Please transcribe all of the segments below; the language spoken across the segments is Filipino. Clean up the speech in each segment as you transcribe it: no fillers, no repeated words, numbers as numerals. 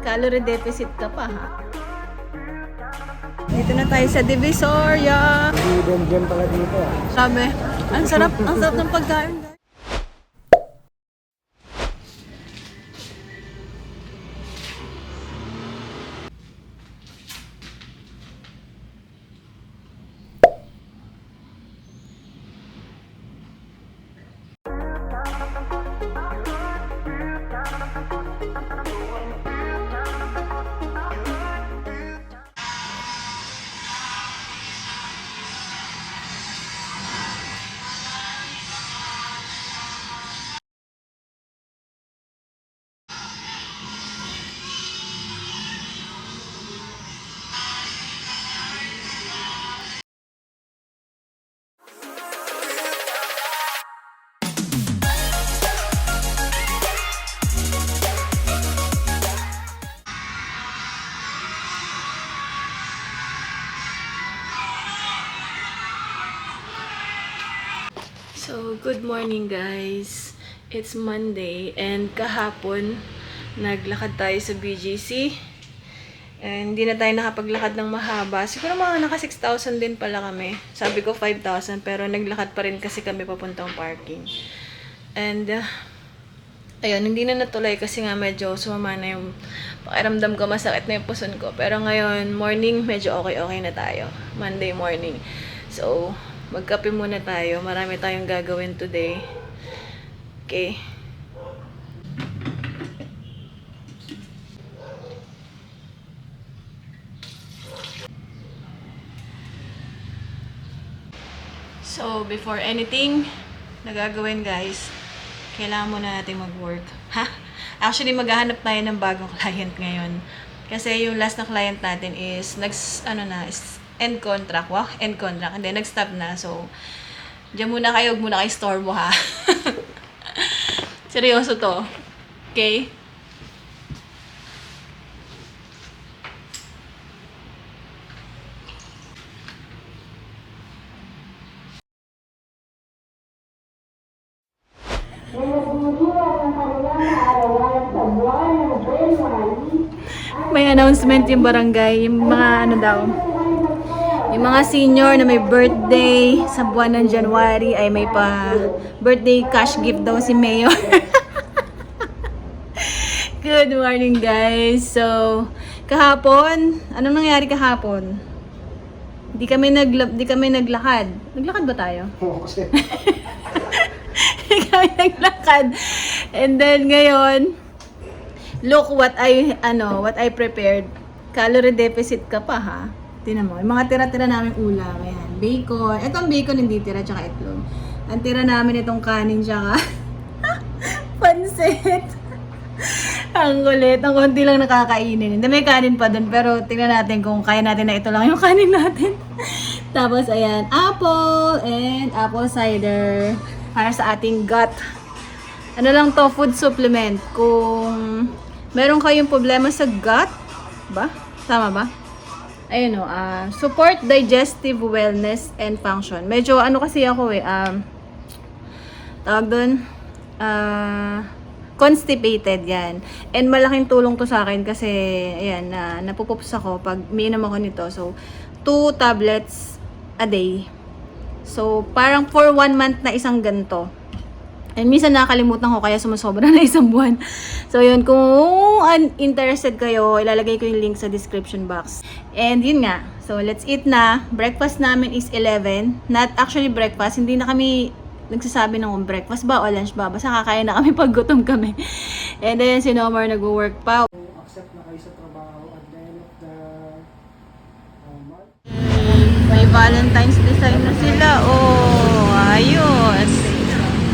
Calorie deficit ka pa, ha? Dito na tayo sa Divisoria. Hidden gem pala dito. Sabi, ang sarap ng pagkain. So, good morning guys. It's Monday and kahapon naglakad tayo sa BGC. And hindi na tayo nakapaglakad ng mahaba. Siguro mga naka 6,000 din pala kami. Sabi ko 5,000 pero naglakad pa rin kasi kami papuntang parking. And ayun, hindi na natuloy kasi nga medyo sumama na yung pakiramdam ko, masakit na yung puson ko. Pero ngayon, morning, medyo okay na tayo. Monday morning. So, magkape muna tayo. Marami tayong gagawin today. Okay. So, before anything na gagawin guys, kailangan muna natin mag-work. Ha? Actually, maghahanap tayo ng bagong client ngayon. Kasi yung last na client natin is, end contract. Wow, end contract. And then, nag-stop na. So, diyan muna kayo. Huwag muna kayo storbo, ha? Seryoso to. Okay? May announcement yung barangay. Yung mga ano daw. Yung mga senior na may birthday sa buwan ng January ay may pa birthday cash gift daw si Mayor. Good morning guys. So, kahapon, anong nangyari kahapon? Di kami naglakad. Naglakad ba tayo? Oo, kasi Di kami naglakad. And then ngayon, look what I prepared. Calorie deficit ka pa, ha? Tingnan mo, yung mga tira-tira namin ulam, ayan, bacon. Itong bacon hindi tira, tsaka itlog. Ang tira namin itong kanin, tsaka pansit. Ang kulit, ang konti lang nakakainin. Hindi, may kanin pa dun, pero tingnan natin kung kaya natin na ito lang yung kanin natin. Tapos, ayan, apple and apple cider para sa ating gut. Ano lang to, food supplement. Kung meron kayong problema sa gut, ba? Tama ba? Ayun o, support digestive wellness and function. Medyo ano kasi ako tawag doon, constipated yan. And malaking tulong to sa akin kasi, ayan, napupups ako pag miinom ako nito. So, 2 tablets a day. So, parang for 1 month na isang ganito. And minsan nakakalimutan ko kaya sumusobra na isang buwan. So yun, kung interested kayo, ilalagay ko yung link sa description box. And yun nga, so let's eat na. Breakfast namin is 11. Not actually breakfast, hindi na kami nagsasabi ng breakfast ba o lunch ba. Basta kakain na kami pag gutom kami. And then si Nomar nag-work pa. accept na kayo sa trabaho at the end of the month. May Valentine's design na sila. Oh, ayos.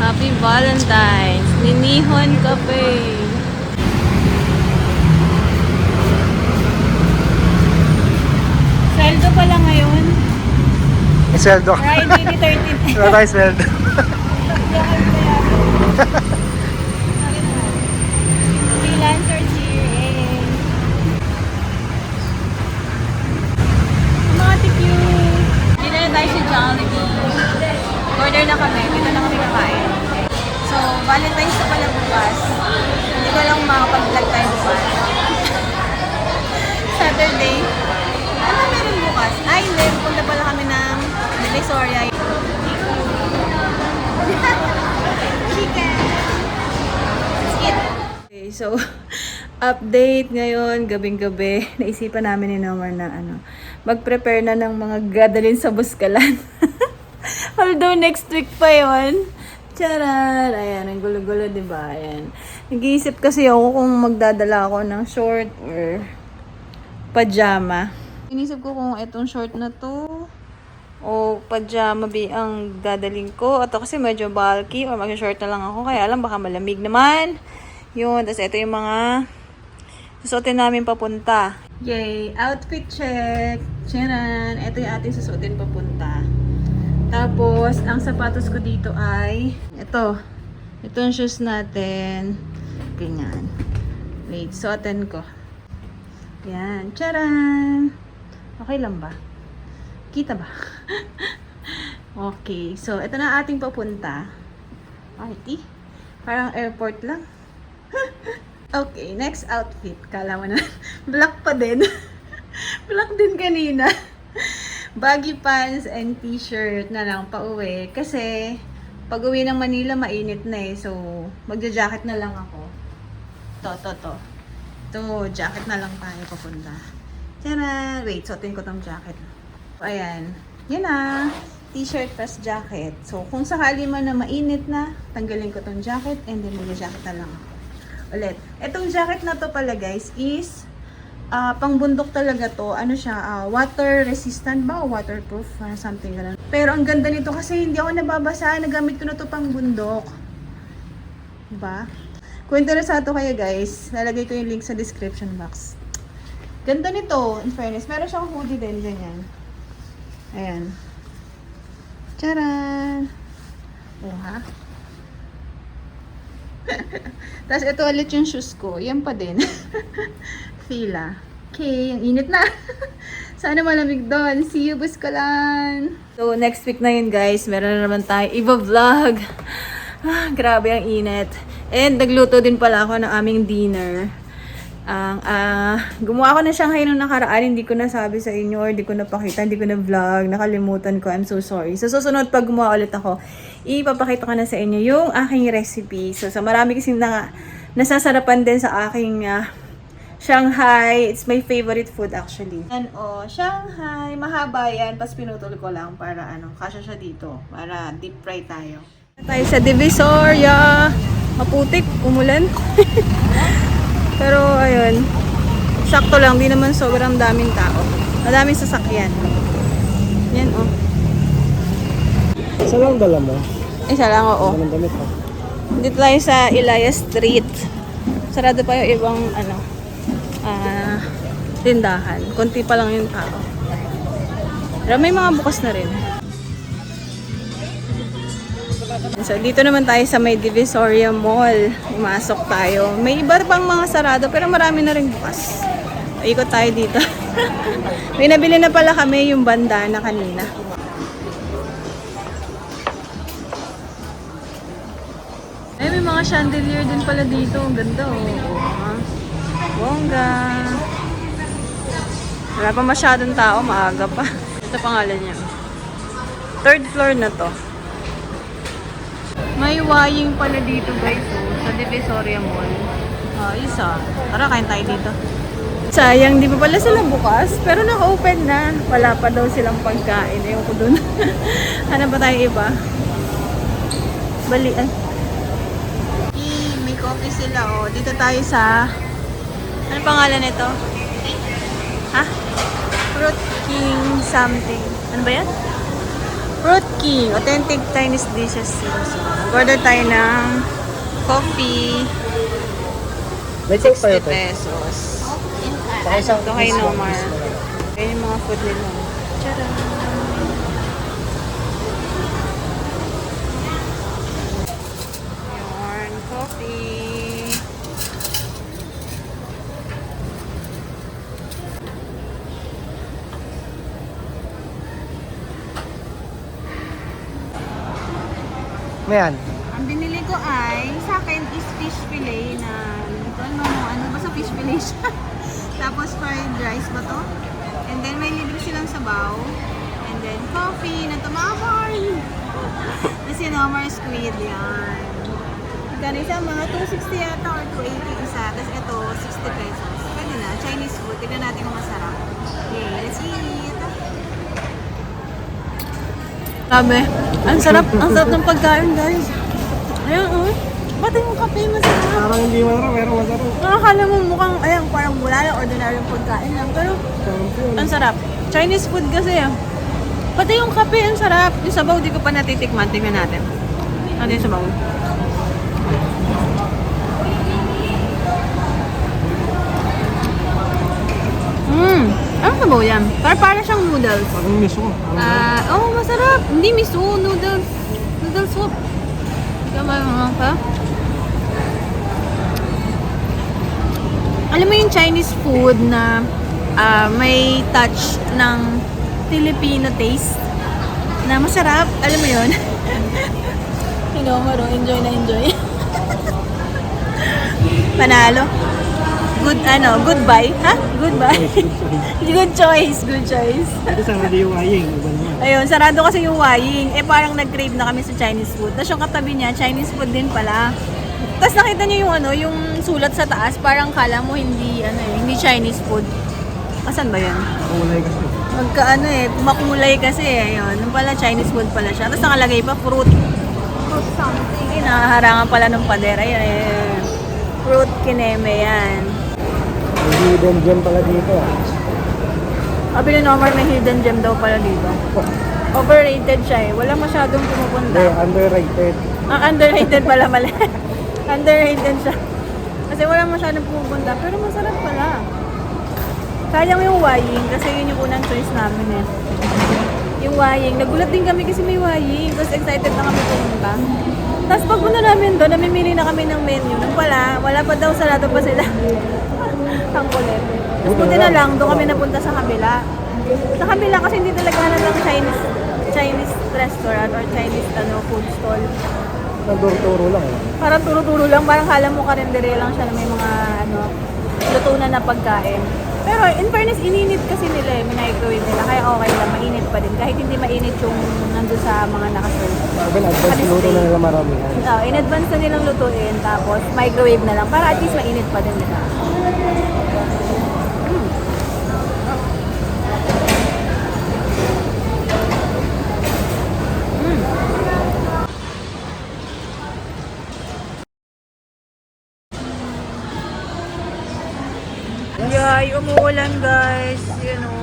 Happy Valentine's. Ninihon Cafe. Sweldo pala ngayon. Sweldo. Friday the 13th. Wala tayo sweldo. Freelancers here. Mga cute. Dito na tayo sa Jollibee. Order na kami. Dito na kami kakain. So, Valentine's na pala bukas. Hindi ko lang makapag-vlog tayo bukas. so, update ngayon, gabing-gabi. Naisipan namin ni Nomar na mag-prepare na ng mga gadalin sa Buskalan. Although next week pa yon. Charan! Ayan, ang gulo-gulo, diba? Ayan. Nag-iisip kasi ako kung magdadala ako ng short or pajama. Inisip ko kung itong short na to o pajama ang dadaling ko. Ato kasi medyo bulky or mag-short na lang ako. Kaya alam, baka malamig naman. Yun. Tapos ito yung mga susuotin namin papunta. Yay! Outfit check! Charan! Ito yung ating susuotin papunta. Tapos, ang sapatos ko dito ay ito. Ito yung shoes natin. Ganyan. Wait, suotin ko. Yan. Charan! Okay lang ba? Kita ba? Okay. So, ito na ating papunta. Party. Parang airport lang. Okay. Next outfit. Kala mo na. Black pa din. Black din kanina. Baggy pants and t-shirt na lang pauwi. Kasi, pag uwi ng Manila, mainit na eh. So, magja-jacket na lang ako. To. Ito, jacket na lang tayo papunta. Tara! Wait, suotin ko tong jacket. So, ayan. Yan na. T-shirt plus jacket. So, kung sakali man na mainit na, tanggalin ko tong jacket and then magja-jacket na lang ako. Ulit. Itong jacket na to pala guys is pangbundok talaga to. Ano siya? Water resistant ba? O waterproof? Something ganun. Pero ang ganda nito kasi hindi ako nababasa. Nagamit ko na to pangbundok. Diba? Kung interesado kayo guys, lalagay ko yung link sa description box. Ganda nito, in fairness. Meron siyang hoodie din, ganyan. Ayan. Charan! Oh, ha? Tapos ito ulit yung shoes ko. Yan pa din. Fila. Okay, ang init na. Sana malamig doon. See you, Buskalan! So, next week na yun guys. Meron na naman tayo iba-vlog. Grabe ang init. And nagluto din pala ako ng aming dinner. Gumawa ko na siya ngayon nung nakaraan. Hindi ko nasabi sa inyo or hindi ko napakita, hindi ko na vlog. Nakalimutan ko. I'm so sorry. So, susunod pag gumawa ulit ako, ipapakita ko na sa inyo yung aking recipe. So, sa marami kasing nasasarapan din sa aking Shanghai. It's my favorite food actually. And Shanghai. Mahaba yan. Pas pinutol ko lang para kasya siya dito. Para deep fry tayo. Tayo sa Divisoria. Maputik. Umulan. Pero ayun. Sakto lang. Di naman sobrang daming tao. Madaming sasakyan. Yan Isa lang dala mo? Isa lang, oo. Anong damit ha? Dito tayo sa Elias Street. Sarado pa yung ibang tindahan. Konti pa lang yung tao. Pero may mga bukas na rin. So, dito naman tayo sa may Divisoria Mall. Pumasok tayo. May iba pang mga sarado pero marami na rin bukas. Ikot tayo dito. May nabili na pala kami yung bandana kanina. May mga chandelier din pala dito. Ang ganda bongga. Wala pa masyadong tao. Maaga pa. Ito pangalan niya. Third floor na to. May waying pala dito guys sa Divisoria Mall. Isa. Tara, kain tayo dito. Sayang, di pa pala sila bukas. Pero naka-open na. Wala pa daw silang pagkain. Ayaw ko dun. Hanap ba tayo iba? Balian. May coffee sila Dito tayo sa... Ano pangalan nito? Ha? Fruit King something. Ano ba yan? Fruit King. Authentic Chinese dishes. Order tayo ng coffee. 60 pesos. Ito kay Nomar. Ayan yung mga food nila. Tcharam! Ayan, coffee. Mayan. Ang binili ko ay, sa akin is fish fillet na, ano ba sa fish fillet siya? Tapos fried rice ba to? And then may libre silang sabaw. And then coffee na tumaman. Kasi Nomar squid yan. magkano isa? Mga 260 yata or 280 isa. Tapos ito, 60 pesos. Pwede na, Chinese food. Tignan natin kung masarap. Okay, let's eat. Grabe. Ang sarap ng pagkain, guys. Ayun, oh. Pati yung kape, masarap. Parang hindi masarap, pero masarap. Nakakala mo mukhang, ayan, parang wala lang, ordinary pagkain lang. Pero, Champion. ang sarap. Chinese food kasi, ah. Pati yung kape, ang sarap. Yung sabaw, di ko pa natitikman. Tingnan natin. Ano yung sabaw? Ano sabaw yan? Para siyang noodles. Parang miso. Masarap. Hindi miso, noodles. Noodle soup. Tama ka? Alam mo yung Chinese food na may touch ng Filipino taste na masarap. Alam mo yun? Maro, enjoy na enjoy. Panalo. Goodbye. Ha? Goodbye. Good choice. Ito sa radio Waying. Iba naman. Ayun, sarado kasi yung Waying. Parang nag-crave na kami sa Chinese food. Tapos yung katabi niya, Chinese food din pala. Tapos nakita niyo yung sulat sa taas, parang kala mo hindi Chinese food. Asan ba yan? Kulay kasi. Makulay kasi ayun. Yung pala Chinese food pala siya. Tapos nakalagay pa fruit something. Nahaharangan pala ng pader. Ayun. Fruit kineme yan. May hidden gem pala dito. Sabi ni Nomar, may hidden gem daw pala dito. Overrated siya eh. Wala masyadong pumupunta. Hindi, underrated. Underrated pala mali. Underrated siya. Kasi wala masyadong pumupunta. Pero masarap pala. Sayang yung Waying kasi yun yung unang choice namin eh. Yung Waying. Nagulat din kami kasi may Waying. Tapos excited na kami pumunta. Tapos pagpunta namin doon, namimili na kami ng menu. Nung pala, wala pa daw, sarado pa sila. Ang kulit. Tapos buti na lang, doon kami napunta sa kabila. Sa kabila kasi hindi talaga lang Chinese restaurant or Chinese food stall. Nagturo lang eh. Parang turo-turo lang, parang kala mo karinderya lang siya na may mga luto na pagkain. Pero in fairness, ininit kasi nila microwave nila, kaya okay lang, mainit pa din. Kahit hindi mainit yung nandun sa mga nakaserve. Sabi advance luto na nila maramihan. In advance na nilang lutuin, tapos microwave na lang, para at least mainit pa din nila. Yay, umuulan guys. Yun o.